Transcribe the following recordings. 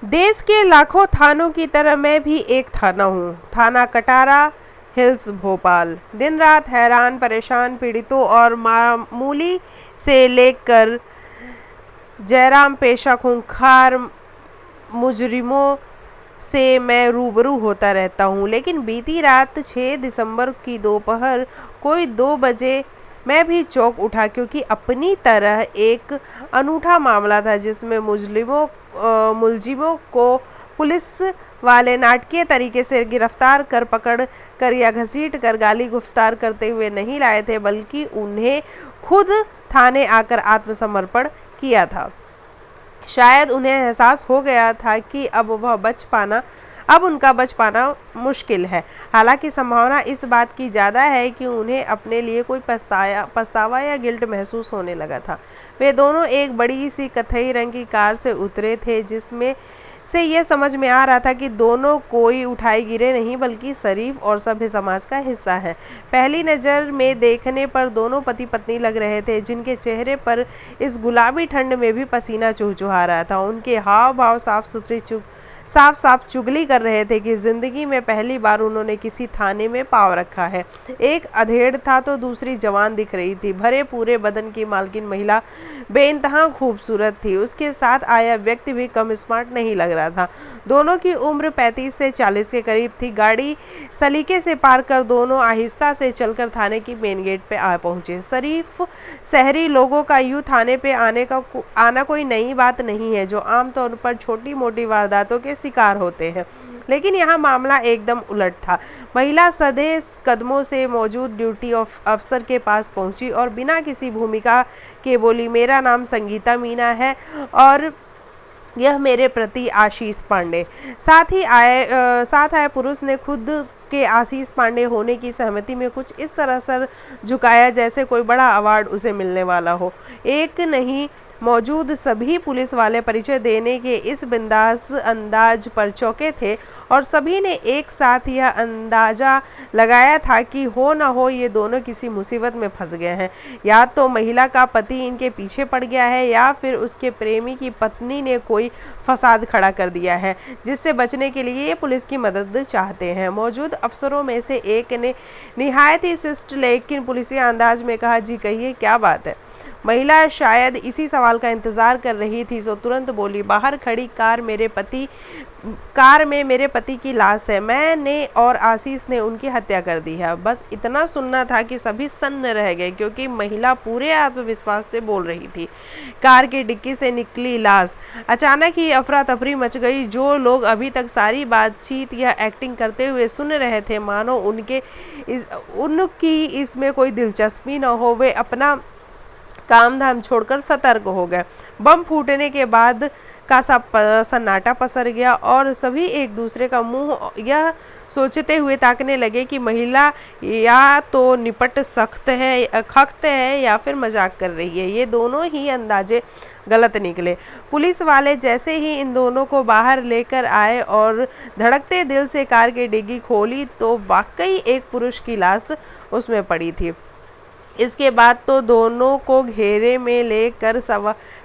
देश के लाखों थानों की तरह मैं भी एक थाना हूँ, थाना कटारा हिल्स भोपाल। दिन रात हैरान परेशान पीड़ितों और मामूली से लेकर जयराम पेशा खूंखार मुजरिमों से मैं रूबरू होता रहता हूँ। लेकिन बीती रात 6 दिसंबर की दोपहर कोई 2 बजे मैं भी चौंक उठा, क्योंकि अपनी तरह एक अनूठा मामला था जिसमें मुलजिमों को पुलिस वाले नाटकीय तरीके से गिरफ्तार कर, पकड़ कर या घसीट कर गाली गुफ्तार करते हुए नहीं लाए थे, बल्कि उन्हें खुद थाने आकर आत्मसमर्पण किया था। शायद उन्हें एहसास हो गया था कि अब उनका बच पाना मुश्किल है। हालांकि संभावना इस बात की ज़्यादा है कि उन्हें अपने लिए कोई पछतावा या गिल्ट महसूस होने लगा था। वे दोनों एक बड़ी सी कथई रंग की कार से उतरे थे, जिसमें से यह समझ में आ रहा था कि दोनों कोई उठाए गिरे नहीं, बल्कि शरीफ और सभ्य समाज का हिस्सा है। पहली नज़र में देखने पर दोनों पति पत्नी लग रहे थे, जिनके चेहरे पर इस गुलाबी ठंड में भी पसीना चुहचुहा रहा था। उनके हाव भाव साफ साफ चुगली कर रहे थे कि जिंदगी में पहली बार उन्होंने किसी थाने में पाँव रखा है। एक अधेड़ था तो दूसरी जवान दिख रही थी। भरे पूरे बदन की मालकिन महिला बेइंतहा खूबसूरत थी। उसके साथ आया व्यक्ति भी कम स्मार्ट नहीं लग रहा था। दोनों की उम्र 35 से 40 के करीब थी। गाड़ी सलीके से पार कर दोनों आहिस्ता से चलकर थाने की मेन गेट पे आ पहुंचे। शरीफ शहरी लोगों का यूं थाने पे आना कोई नई बात नहीं है, जो आमतौर पर छोटी मोटी वारदातों के शिकार होते हैं। लेकिन यहाँ मामला एकदम उलट था। महिला सधे कदमों से मौजूद ड्यूटी अफसर के पास पहुंची और बिना किसी भूमिका के बोली, मेरा नाम संगीता मीना है और यह मेरे प्रति आशीष पांडे। साथ आए पुरुष ने खुद के आशीष पांडे होने की सहमति में कुछ इस तरह सर झुकाया जैसे कोई बड़ा अवार्ड उसे मिलने वाला हो। एक नहीं, मौजूद सभी पुलिस वाले परिचय देने के इस बिंदास अंदाज पर चौंके थे और सभी ने एक साथ यह अंदाजा लगाया था कि हो न हो ये दोनों किसी मुसीबत में फंस गए हैं। या तो महिला का पति इनके पीछे पड़ गया है या फिर उसके प्रेमी की पत्नी ने कोई फसाद खड़ा कर दिया है, जिससे बचने के लिए ये पुलिस की मदद चाहते हैं। मौजूद अफसरों में से एक ने निहायत ही शिष्ट लेकिन पुलिसी अंदाज में कहा, जी कहिए क्या बात है। महिला शायद इसी सवाल का इंतजार कर रही थी, सो तुरंत बोली, बाहर खड़ी कार में मेरे पति की लाश है। मैंने और आशीष ने उनकी हत्या कर दी है। बस इतना सुनना था कि सभी सन्न रह गए, क्योंकि महिला पूरे आत्मविश्वास से बोल रही थी। कार की डिक्की से निकली लाश। अचानक ही अफरा तफरी मच गई। जो लोग अभी तक सारी बातचीत या एक्टिंग करते हुए सुन रहे थे, मानो उनकी इसमें कोई दिलचस्पी न हो, वे अपना काम धाम छोड़कर सतर्क हो गए। बम फूटने के बाद का सन्नाटा पसर गया और सभी एक दूसरे का मुंह यह सोचते हुए ताकने लगे कि महिला या तो निपट खख्त है या फिर मजाक कर रही है। ये दोनों ही अंदाजे गलत निकले। पुलिस वाले जैसे ही इन दोनों को बाहर लेकर आए और धड़कते दिल से कार की डिग्गी खोली, तो वाकई एक पुरुष की लाश उसमें पड़ी थी। इसके बाद तो दोनों को घेरे में लेकर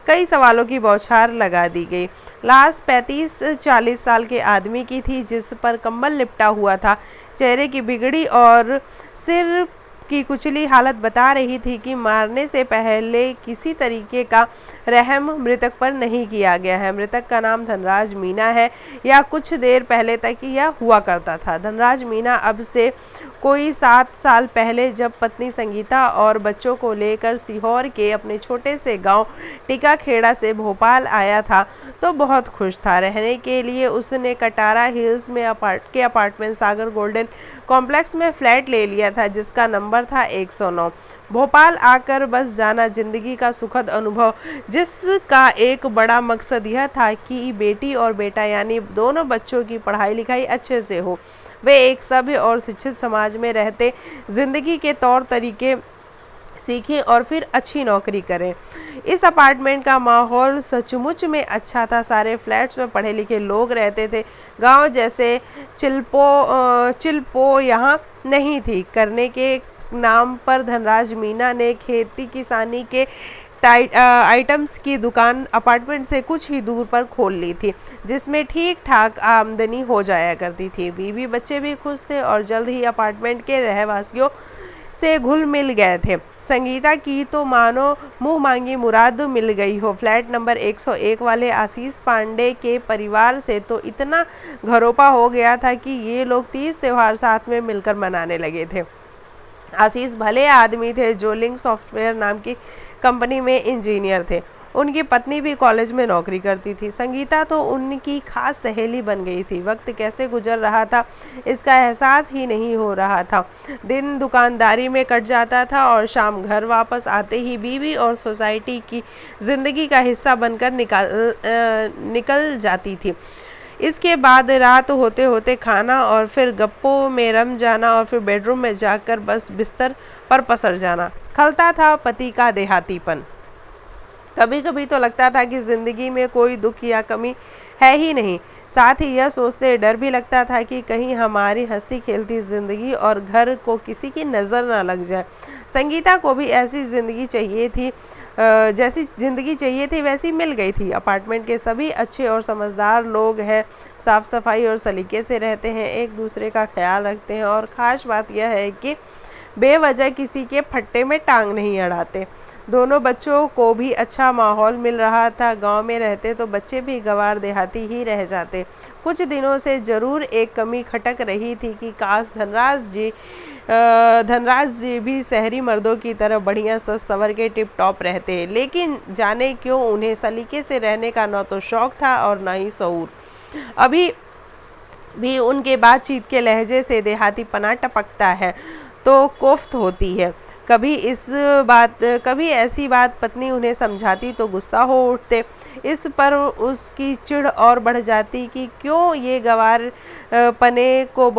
कई सवालों की बौछार लगा दी गई। लाश 35-40 साल के आदमी की थी, जिस पर कंबल लिपटा हुआ था। चेहरे की बिगड़ी और सिर की कुचली हालत बता रही थी कि मारने से पहले किसी तरीके का रहम मृतक पर नहीं किया गया है। मृतक का नाम धनराज मीना है, या कुछ देर पहले तक यह हुआ करता था। धनराज मीना अब से कोई 7 साल पहले जब पत्नी संगीता और बच्चों को लेकर सीहोर के अपने छोटे से गांव टीकाखेड़ा से भोपाल आया था, तो बहुत खुश था। रहने के लिए उसने कटारा हिल्स में अपार्टमेंट सागर गोल्डन कॉम्प्लेक्स में फ्लैट ले लिया था, जिसका नंबर था 109। भोपाल आकर बस जाना जिंदगी का सुखद अनुभव, जिसका एक बड़ा मकसद यह था कि बेटी और बेटा यानी दोनों बच्चों की पढ़ाई लिखाई अच्छे से हो, वे एक सभ्य और शिक्षित समाज में रहते जिंदगी के तौर तरीके सीखें और फिर अच्छी नौकरी करें। इस अपार्टमेंट का माहौल सचमुच में अच्छा था। सारे फ्लैट्स में पढ़े लिखे लोग रहते थे। गांव जैसे चिल्पो यहाँ नहीं थी। करने के नाम पर धनराज मीना ने खेती किसानी के आइटम्स की दुकान अपार्टमेंट से कुछ ही दूर पर खोल ली थी, जिसमें ठीक ठाक आमदनी हो जाया करती थी। बीवी बच्चे भी खुश थे और जल्द ही अपार्टमेंट के रहवासियों से घुल मिल गए थे। संगीता की तो मानो मुंह मांगी मुराद मिल गई हो। फ्लैट नंबर 101 वाले आशीष पांडे के परिवार से तो इतना घरोपा हो गया था कि ये लोग 30 त्योहार साथ में मिलकर मनाने लगे थे। आशीष भले आदमी थे जो लिंक सॉफ्टवेयर नाम की कंपनी में इंजीनियर थे। उनकी पत्नी भी कॉलेज में नौकरी करती थी। संगीता तो उनकी खास सहेली बन गई थी। वक्त कैसे गुजर रहा था इसका एहसास ही नहीं हो रहा था। दिन दुकानदारी में कट जाता था और शाम घर वापस आते ही बीवी और सोसाइटी की जिंदगी का हिस्सा बनकर निकल जाती थी। इसके बाद रात होते होते खाना और फिर गप्पों में रम जाना और फिर बेडरूम में जाकर बस बिस्तर पर पसर जाना। खलता था पति का देहातीपन। कभी कभी तो लगता था कि जिंदगी में कोई दुख या कमी है ही नहीं। साथ ही यह सोचते डर भी लगता था कि कहीं हमारी हंसती खेलती जिंदगी और घर को किसी की नज़र ना लग जाए। संगीता को भी ऐसी ज़िंदगी चाहिए थी, जैसी ज़िंदगी चाहिए थी वैसी मिल गई थी। अपार्टमेंट के सभी अच्छे और समझदार लोग हैं, साफ़ सफाई और सलीके से रहते हैं, एक दूसरे का ख्याल रखते हैं और ख़ास बात यह है कि बेवजह किसी के फट्टे में टांग नहीं अड़ाते। दोनों बच्चों को भी अच्छा माहौल मिल रहा था। गांव में रहते तो बच्चे भी गंवार देहाती ही रह जाते। कुछ दिनों से ज़रूर एक कमी खटक रही थी कि काश धनराज जी भी शहरी मर्दों की तरह बढ़िया सज संवर के टिप टॉप रहते, लेकिन जाने क्यों उन्हें सलीके से रहने का न तो शौक था और न ही शऊर। अभी भी उनके बातचीत के लहजे से देहाती पना टपकता है तो कोफ्त होती है। कभी ऐसी बात पत्नी उन्हें समझाती तो गुस्सा हो उठते। इस पर उसकी चिढ़ और बढ़ जाती कि क्यों ये गंवार पने को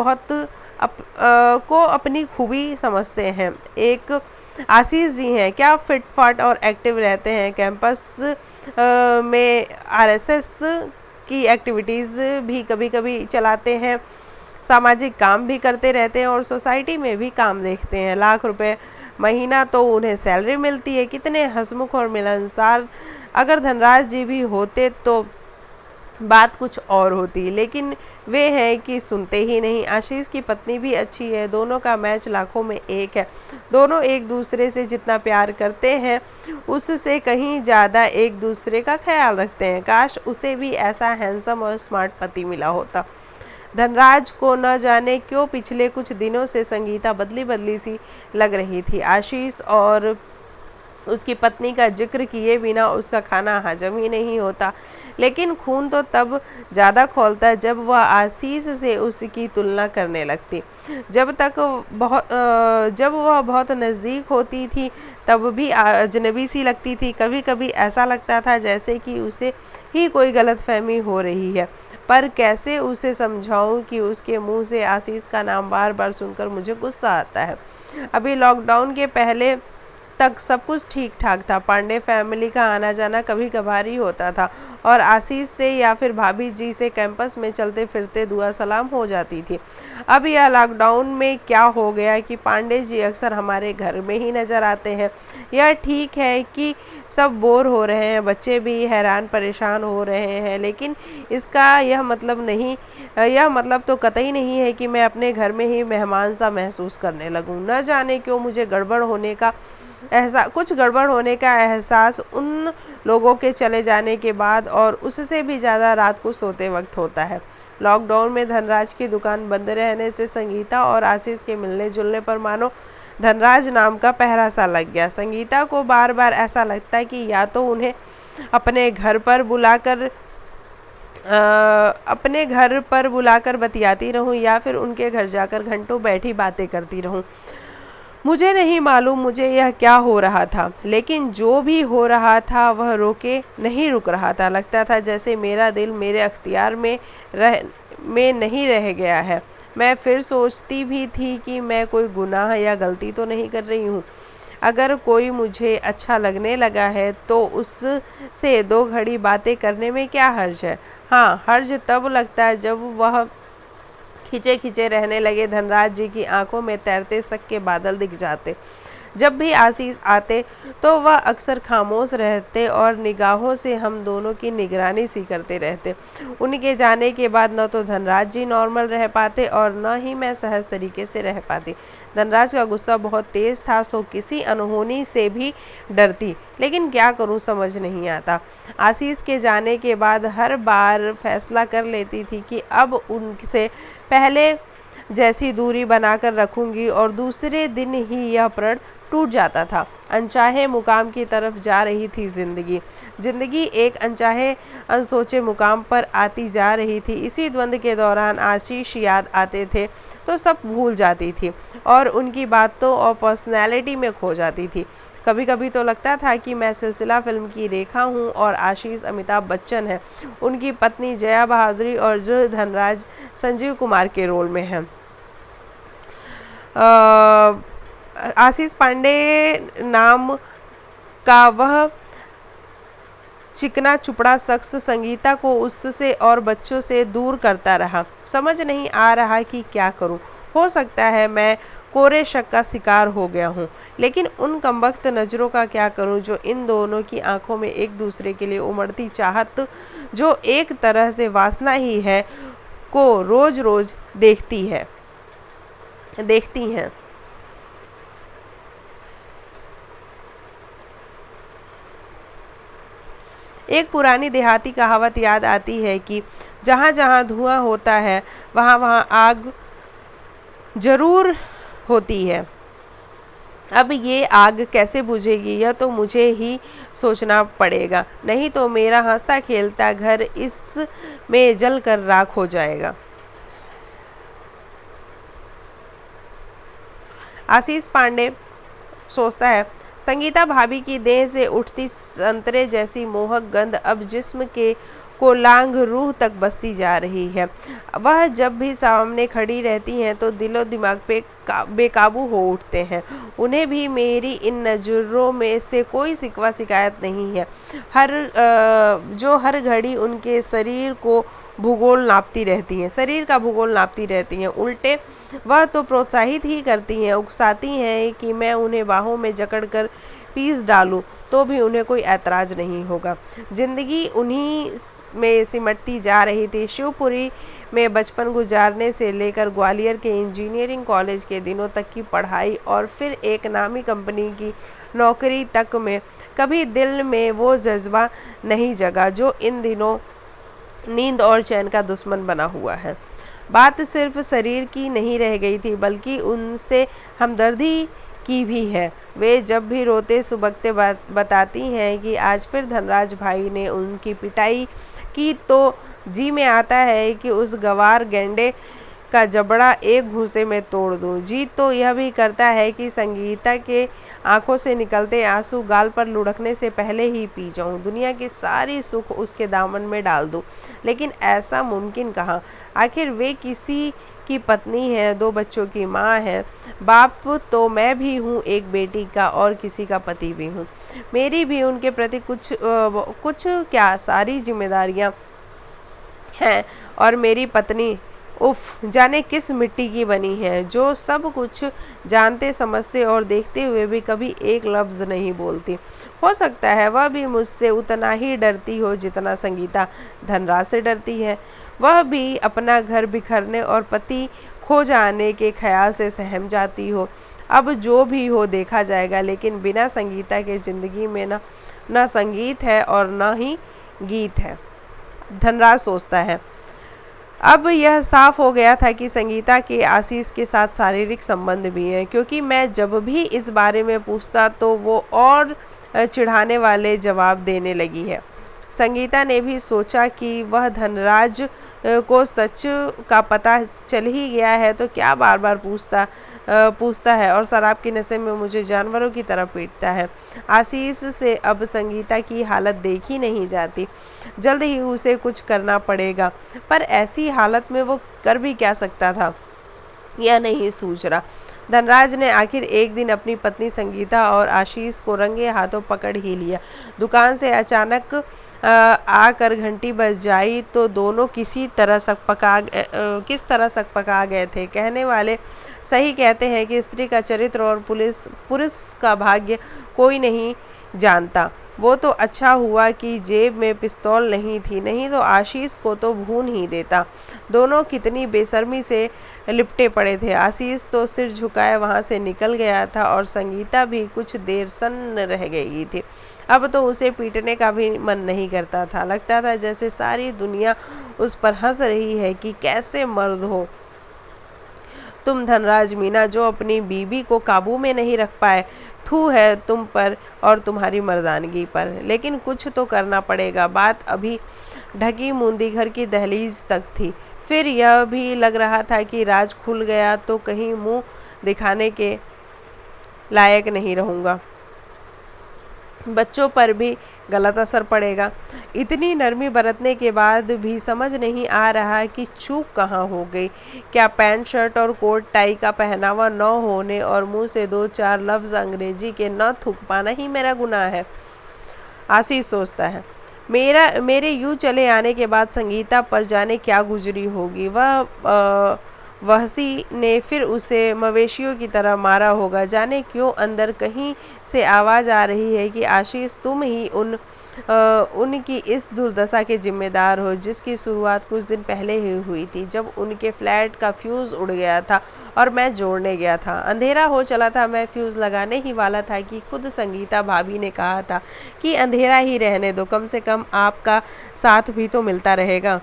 अपनी खूबी समझते हैं। एक आशीष जी हैं, क्या फिट फाट और एक्टिव रहते हैं। कैंपस में आरएसएस की एक्टिविटीज़ भी कभी कभी चलाते हैं, सामाजिक काम भी करते रहते हैं और सोसाइटी में भी काम देखते हैं। लाख रुपए महीना तो उन्हें सैलरी मिलती है। कितने हंसमुख और मिलनसार। अगर धनराज जी भी होते तो बात कुछ और होती, लेकिन वे हैं कि सुनते ही नहीं। आशीष की पत्नी भी अच्छी है, दोनों का मैच लाखों में एक है। दोनों एक दूसरे से जितना प्यार करते हैं उससे कहीं ज़्यादा एक दूसरे का ख्याल रखते हैं। काश उसे भी ऐसा हैंडसम और स्मार्ट पति मिला होता। धनराज को न जाने क्यों पिछले कुछ दिनों से संगीता बदली बदली सी लग रही थी। आशीष और उसकी पत्नी का जिक्र किए बिना उसका खाना हजम ही नहीं होता, लेकिन खून तो तब ज़्यादा खौलता जब वह आशीष से उसकी तुलना करने लगती। जब वह बहुत नज़दीक होती थी तब भी अजनबी सी लगती थी। कभी कभी ऐसा लगता था जैसे कि उसे ही कोई गलतफहमी हो रही है, पर कैसे उसे समझाऊं कि उसके मुंह से आशीष का नाम बार बार सुनकर मुझे गुस्सा आता है। अभी लॉकडाउन के पहले तक सब कुछ ठीक ठाक था। पांडे फैमिली का आना जाना कभी कभार ही होता था और आशीष से या फिर भाभी जी से कैंपस में चलते फिरते दुआ सलाम हो जाती थी। अब यह लॉकडाउन में क्या हो गया कि पांडे जी अक्सर हमारे घर में ही नज़र आते हैं। यह ठीक है कि सब बोर हो रहे हैं, बच्चे भी हैरान परेशान हो रहे हैं, लेकिन इसका यह मतलब तो कतई नहीं है कि मैं अपने घर में ही मेहमान सा महसूस करने लगूं। न जाने क्यों मुझे कुछ गड़बड़ होने का एहसास उन लोगों के चले जाने के बाद और उससे भी ज़्यादा रात को सोते वक्त होता है। लॉकडाउन में धनराज की दुकान बंद रहने से संगीता और आशीष के मिलने जुलने पर मानो धनराज नाम का पहरा सा लग गया। संगीता को बार बार ऐसा लगता है कि या तो उन्हें अपने घर पर बुलाकर बतियाती रहूं या फिर उनके घर जाकर घंटों बैठी बातें करती रहूं। मुझे नहीं मालूम मुझे यह क्या हो रहा था, लेकिन जो भी हो रहा था वह नहीं रुक रहा था। लगता था जैसे मेरा दिल मेरे अख्तियार में नहीं रह गया है। मैं फिर सोचती भी थी कि मैं कोई गुनाह या गलती तो नहीं कर रही हूँ। अगर कोई मुझे अच्छा लगने लगा है तो उससे 2 घड़ी बातें करने में क्या हर्ज है। हाँ, हर्ज तब लगता है जब वह खिंचे खिंचे रहने लगे। धनराज जी की आंखों में तैरते शक के बादल दिख जाते। जब भी आशीष आते तो वह अक्सर खामोश रहते और निगाहों से हम दोनों की निगरानी सी करते रहते। उनके जाने के बाद न तो धनराज जी नॉर्मल रह पाते और न ही मैं सहज तरीके से रह पाती। धनराज का गुस्सा बहुत तेज था, सो किसी अनहोनी से भी डरती, लेकिन क्या करूं समझ नहीं आता। आशीष के जाने के बाद हर बार फैसला कर लेती थी कि अब उनसे पहले जैसी दूरी बनाकर रखूंगी और दूसरे दिन ही यह प्रण टूट जाता था। अनचाहे मुकाम की तरफ जा रही थी जिंदगी एक अनचाहे अनसोचे मुकाम पर आती जा रही थी। इसी द्वंद्व के दौरान आशीष याद आते थे तो सब भूल जाती थी और उनकी बातों और पर्सनैलिटी में खो जाती थी। कभी कभी तो लगता था कि मैं सिलसिला फिल्म की रेखा हूँ और आशीष अमिताभ बच्चन है, उनकी पत्नी जया बहादुरी और जो धनराज संजीव कुमार के रोल में है। आशीष पांडे नाम का वह चिकना चुपड़ा शख्स संगीता को उससे और बच्चों से दूर करता रहा। समझ नहीं आ रहा कि क्या करूं। हो सकता है मैं कोरे शक का शिकार हो गया हूं, लेकिन उन कमबख्त नज़रों का क्या करूं जो इन दोनों की आंखों में एक दूसरे के लिए उमड़ती चाहत, जो एक तरह से वासना ही है, को रोज रोज देखती हैं। एक पुरानी देहाती कहावत याद आती है कि जहाँ जहाँ धुआं होता है वहाँ वहाँ आग जरूर होती है। अब ये आग कैसे बुझेगी यह तो मुझे ही सोचना पड़ेगा, नहीं तो मेरा हंसता खेलता घर इसमें जलकर राख हो जाएगा। आशीष पांडे सोचता है, संगीता भाभी की देह से उठती संतरे जैसी मोहक गंध अब जिस्म के को लांग रूह तक बसती जा रही है। वह जब भी सामने खड़ी रहती हैं तो दिलो दिमाग पे बेकाबू हो उठते हैं। उन्हें भी मेरी इन नज़रों में से कोई शिकवा शिकायत नहीं है, जो हर घड़ी उनके शरीर का भूगोल नापती रहती हैं। उल्टे वह तो प्रोत्साहित ही करती हैं, उकसाती हैं कि मैं उन्हें बाहों में जकड़कर पीस डालूं तो भी उन्हें कोई ऐतराज़ नहीं होगा। जिंदगी उन्हीं में सिमटती जा रही थी। शिवपुरी में बचपन गुजारने से लेकर ग्वालियर के इंजीनियरिंग कॉलेज के दिनों तक की पढ़ाई और फिर एक नामी कंपनी की नौकरी तक में कभी दिल में वो जज्बा नहीं जगा जो इन दिनों नींद और चैन का दुश्मन बना हुआ है। बात सिर्फ शरीर की नहीं रह गई थी, बल्कि उनसे हमदर्दी की भी है। वे जब भी रोते सुबकते बताती हैं कि आज फिर धनराज भाई ने उनकी पिटाई की तो जी में आता है कि उस गवार गेंडे का जबड़ा एक घूंसे में तोड़ दूं। जी तो यह भी करता है कि संगीता के आंखों से निकलते आंसू गाल पर लुढ़कने से पहले ही पी जाऊं, दुनिया की सारी सुख उसके दामन में डाल दूं। लेकिन ऐसा मुमकिन कहाँ? आखिर वे किसी की पत्नी है, 2 बच्चों की माँ है। बाप तो मैं भी हूँ एक बेटी का और किसी का पति भी हूँ। मेरी भी उनके प्रति कुछ क्या सारी जिम्मेदारियाँ हैं। और मेरी पत्नी उफ जाने किस मिट्टी की बनी है, जो सब कुछ जानते समझते और देखते हुए भी कभी एक लफ्ज़ नहीं बोलती। हो सकता है वह भी मुझसे उतना ही डरती हो जितना संगीता धनराज से डरती है। वह भी अपना घर बिखरने और पति खो जाने के ख्याल से सहम जाती हो। अब जो भी हो देखा जाएगा, लेकिन बिना संगीता के ज़िंदगी में न संगीत है और न ही गीत है, धनराज सोचता है। अब यह साफ हो गया था कि संगीता के आशीष के साथ शारीरिक संबंध भी हैं, क्योंकि मैं जब भी इस बारे में पूछता तो वो और चिढ़ाने वाले जवाब देने लगी है। संगीता ने भी सोचा कि वह धनराज को सच का पता चल ही गया है तो क्या बार बार पूछता है और शराब के नशे में मुझे जानवरों की तरह पीटता है। आशीष से अब संगीता की हालत देखी नहीं जाती। जल्द ही उसे कुछ करना पड़ेगा, पर ऐसी हालत में वो कर भी क्या सकता था यह नहीं सूझ रहा। धनराज ने आखिर एक दिन अपनी पत्नी संगीता और आशीष को रंगे हाथों पकड़ ही लिया। दुकान से अचानक आकर घंटी बज जाई तो दोनों किस तरह सकपका गए थे। कहने वाले सही कहते हैं कि स्त्री का चरित्र और पुरुष का भाग्य कोई नहीं जानता। वो तो अच्छा हुआ कि जेब में पिस्तौल नहीं थी, नहीं तो आशीष को तो भून ही देता। दोनों कितनी बेशर्मी से लिपटे पड़े थे। आशीष तो सिर झुकाए वहाँ से निकल गया था और संगीता भी कुछ देर सन्न रह गई थी। अब तो उसे पीटने का भी मन नहीं करता था। लगता था जैसे सारी दुनिया उस पर हंस रही है कि कैसे मर्द हो तुम धनराज मीना, जो अपनी बीबी को काबू में नहीं रख पाए। थू है तुम पर और तुम्हारी मर्दानगी पर, लेकिन कुछ तो करना पड़ेगा। बात अभी ढकी मूंदी घर की दहलीज तक थी। फिर यह भी लग रहा था कि राज खुल गया तो कहीं मुंह दिखाने के लायक नहीं रहूँगा, बच्चों पर भी गलत असर पड़ेगा। इतनी नरमी बरतने के बाद भी समझ नहीं आ रहा कि चूक कहाँ हो गई। क्या पैंट शर्ट और कोट टाई का पहनावा न होने और मुंह से 2-4 लफ्ज़ अंग्रेजी के न थूक पाना ही मेरा गुनाह है? आशीष सोचता है। मेरे यूं चले आने के बाद संगीता पर जाने क्या गुजरी होगी। वहसी ने फिर उसे मवेशियों की तरह मारा होगा। जाने क्यों अंदर कहीं से आवाज़ आ रही है कि आशीष तुम ही उनकी इस दुर्दशा के जिम्मेदार हो, जिसकी शुरुआत कुछ दिन पहले ही हुई थी, जब उनके फ्लैट का फ्यूज़ उड़ गया था और मैं जोड़ने गया था। अंधेरा हो चला था, मैं फ्यूज़ लगाने ही वाला था कि खुद संगीता भाभी ने कहा था कि अंधेरा ही रहने दो, कम से कम आपका साथ भी तो मिलता रहेगा।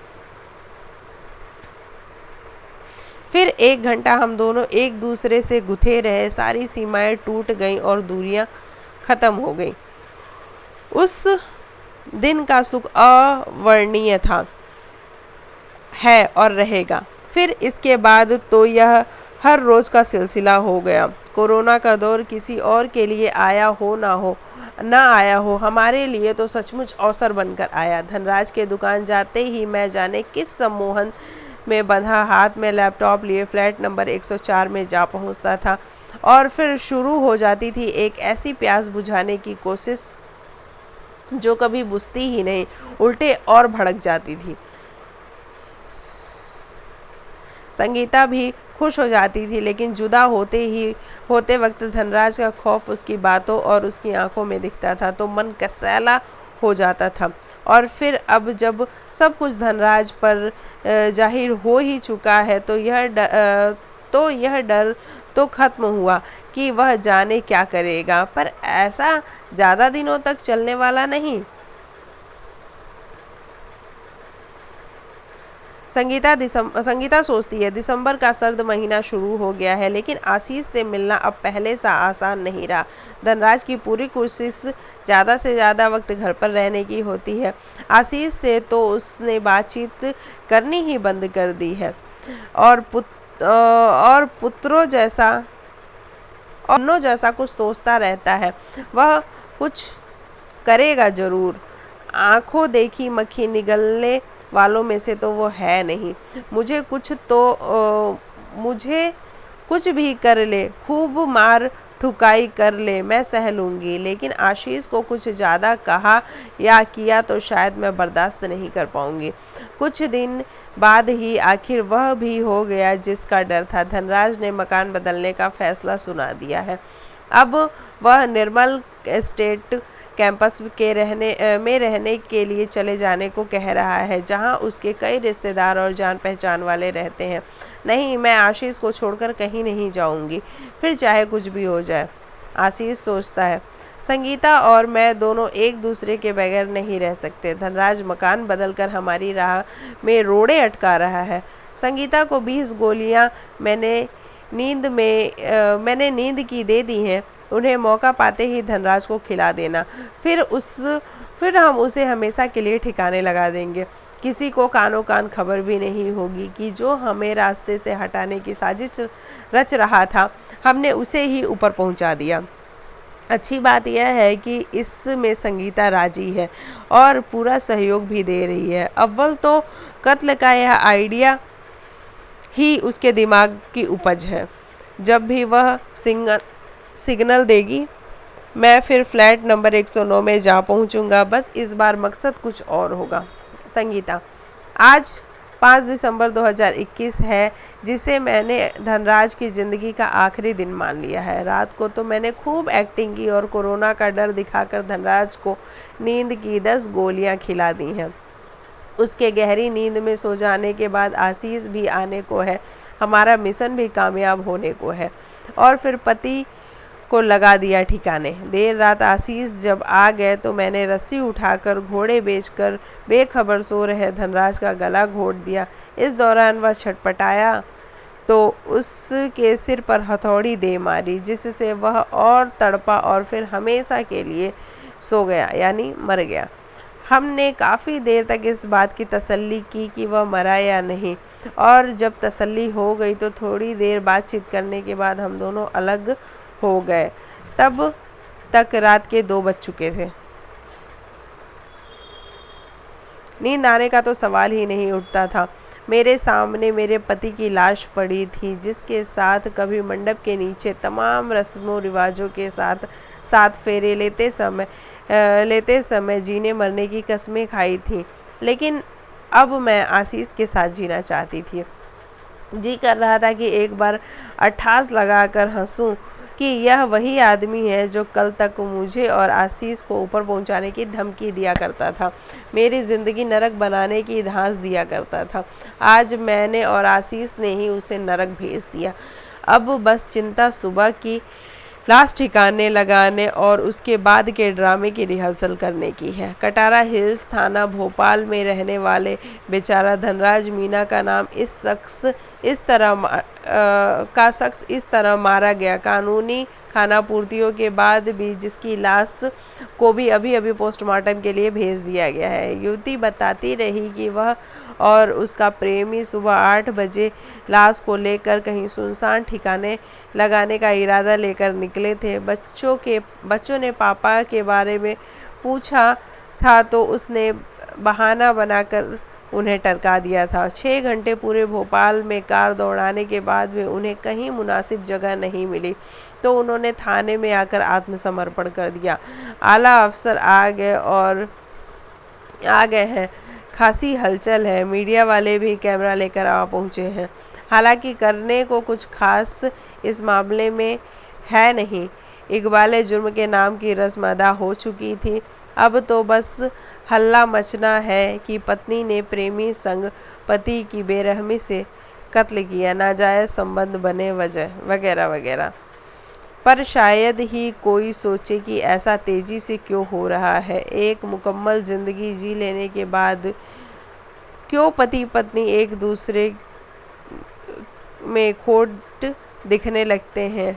फिर 1 घंटा हम दोनों एक दूसरे से गुथे रहे। सारी सीमाएं टूट गईं और दूरियां खत्म हो गईं। उस दिन का सुख अवर्णनीय था, है और रहेगा। फिर इसके बाद तो यह हर रोज का सिलसिला हो गया। कोरोना का दौर किसी और के लिए आया हो ना आया हो, हमारे लिए तो सचमुच अवसर बनकर आया। धनराज के दुकान जाते ही मैं जाने किस सम्मोहन में बंधा हाथ में लैपटॉप लिए फ्लैट नंबर 104 में जा पहुंचता था और फिर शुरू हो जाती थी एक ऐसी प्यास बुझाने की कोशिश जो कभी बुझती ही नहीं, उल्टे और भड़क जाती थी। संगीता भी खुश हो जाती थी, लेकिन जुदा होते वक्त धनराज का खौफ उसकी बातों और उसकी आंखों में दिखता था तो मन कसैला हो जाता था। और फिर अब जब सब कुछ धनराज पर जाहिर हो ही चुका है तो यह डर तो खत्म हुआ कि वह जाने क्या करेगा, पर ऐसा ज़्यादा दिनों तक चलने वाला नहीं। संगीता सोचती है दिसंबर का सर्द महीना शुरू हो गया है, लेकिन आशीष से मिलना अब पहले सा आसान नहीं रहा। धनराज की पूरी कोशिश ज़्यादा से ज़्यादा वक्त घर पर रहने की होती है। आशीष से तो उसने बातचीत करनी ही बंद कर दी है और पुत्रों जैसा कुछ सोचता रहता है। वह कुछ करेगा जरूर। आंखों देखी मक्खी निगलने वालों में से तो वो है नहीं। मुझे कुछ भी कर ले, खूब मार ठुकाई कर ले, मैं सह लूँगी, लेकिन आशीष को कुछ ज़्यादा कहा या किया तो शायद मैं बर्दाश्त नहीं कर पाऊँगी। कुछ दिन बाद ही आखिर वह भी हो गया जिसका डर था। धनराज ने मकान बदलने का फैसला सुना दिया है। अब वह निर्मल एस्टेट कैंपस में रहने के लिए चले जाने को कह रहा है, जहां उसके कई रिश्तेदार और जान पहचान वाले रहते हैं। नहीं, मैं आशीष को छोड़कर कहीं नहीं जाऊंगी, फिर चाहे कुछ भी हो जाए। आशीष सोचता है संगीता और मैं दोनों एक दूसरे के बगैर नहीं रह सकते। धनराज मकान बदलकर हमारी राह में रोड़े अटका रहा है। संगीता को 20 गोलियां मैंने नींद की दे दी हैं। उन्हें मौका पाते ही धनराज को खिला देना, फिर हम उसे हमेशा के लिए ठिकाने लगा देंगे। किसी को कानों कान खबर भी नहीं होगी कि जो हमें रास्ते से हटाने की साजिश रच रहा था, हमने उसे ही ऊपर पहुंचा दिया। अच्छी बात यह है कि इसमें संगीता राजी है और पूरा सहयोग भी दे रही है। अव्वल तो कत्ल का यह आइडिया ही उसके दिमाग की उपज है। जब भी वह सिग्नल देगी मैं फिर फ्लैट नंबर 109 में जा पहुंचूंगा। बस इस बार मकसद कुछ और होगा। संगीता। आज 5 दिसंबर 2021 है, जिसे मैंने धनराज की ज़िंदगी का आखिरी दिन मान लिया है। रात को तो मैंने खूब एक्टिंग की और कोरोना का डर दिखाकर धनराज को नींद की 10 गोलियां खिला दी हैं। उसके गहरी नींद में सो जाने के बाद आशीष भी आने को है। हमारा मिशन भी कामयाब होने को है। और फिर पति को लगा दिया ठिकाने। देर रात आशीष जब आ गए तो मैंने रस्सी उठाकर घोड़े बेचकर बेखबर सो रहे धनराज का गला घोट दिया। इस दौरान वह छटपटाया तो उसके सिर पर हथौड़ी दे मारी, जिससे वह और तड़पा और फिर हमेशा के लिए सो गया, यानी मर गया। हमने काफ़ी देर तक इस बात की तसल्ली की कि वह मरा या नहीं, और जब तसल्ली हो गई तो थोड़ी देर बातचीत करने के बाद हम दोनों अलग हो गए। तब तक रात के 2 बज चुके थे। नींद आने का तो सवाल ही नहीं उठता था। मेरे सामने मेरे पति की लाश पड़ी थी, जिसके साथ कभी मंडप के नीचे तमाम रस्मों रिवाजों के साथ 7 फेरे लेते समय जीने मरने की कस्में खाई थी। लेकिन अब मैं आशीष के साथ जीना चाहती थी। जी कर रहा था कि एक बार अट्ठास लगाकर हंसूं कि यह वही आदमी है जो कल तक मुझे और आशीष को ऊपर पहुंचाने की धमकी दिया करता था, मेरी ज़िंदगी नरक बनाने की धांस दिया करता था। आज मैंने और आशीष ने ही उसे नरक भेज दिया। अब बस चिंता सुबह की लाश ठिकाने लगाने और उसके बाद के ड्रामे की रिहर्सल करने की है। कटारा हिल्स थाना भोपाल में रहने वाले बेचारा धनराज मीना का नाम शख्स इस तरह मारा गया। कानूनी खानापूर्तियों के बाद भी जिसकी लाश को भी अभी अभी पोस्टमार्टम के लिए भेज दिया गया है। युवती बताती रही कि वह और उसका प्रेमी सुबह 8 बजे लाश को लेकर कहीं सुनसान ठिकाने लगाने का इरादा लेकर निकले थे। बच्चों ने पापा के बारे में पूछा था तो उसने बहाना बनाकर उन्हें टरका दिया था। 6 घंटे पूरे भोपाल में कार दौड़ाने के बाद भी उन्हें कहीं मुनासिब जगह नहीं मिली तो उन्होंने थाने में आकर आत्मसमर्पण कर दिया। आला अफसर आ गए हैं, खासी हलचल है। मीडिया वाले भी कैमरा लेकर आ पहुंचे हैं। हालांकि करने को कुछ खास इस मामले में है नहीं। इकबाल जुर्म के नाम की रस्म अदा हो चुकी थी। अब तो बस हल्ला मचना है कि पत्नी ने प्रेमी संग पति की बेरहमी से कत्ल किया, नाजायज़ संबंध बने वगैरह वगैरह। पर शायद ही कोई सोचे कि ऐसा तेजी से क्यों हो रहा है। एक मुकम्मल ज़िंदगी जी लेने के बाद क्यों पति पत्नी एक दूसरे में खोट दिखने लगते हैं?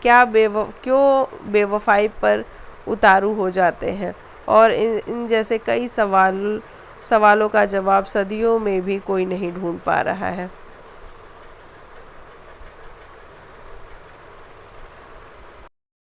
क्यों बेवफाई पर उतारू हो जाते हैं? और इन जैसे कई सवालों का जवाब सदियों में भी कोई नहीं ढूंढ पा रहा है।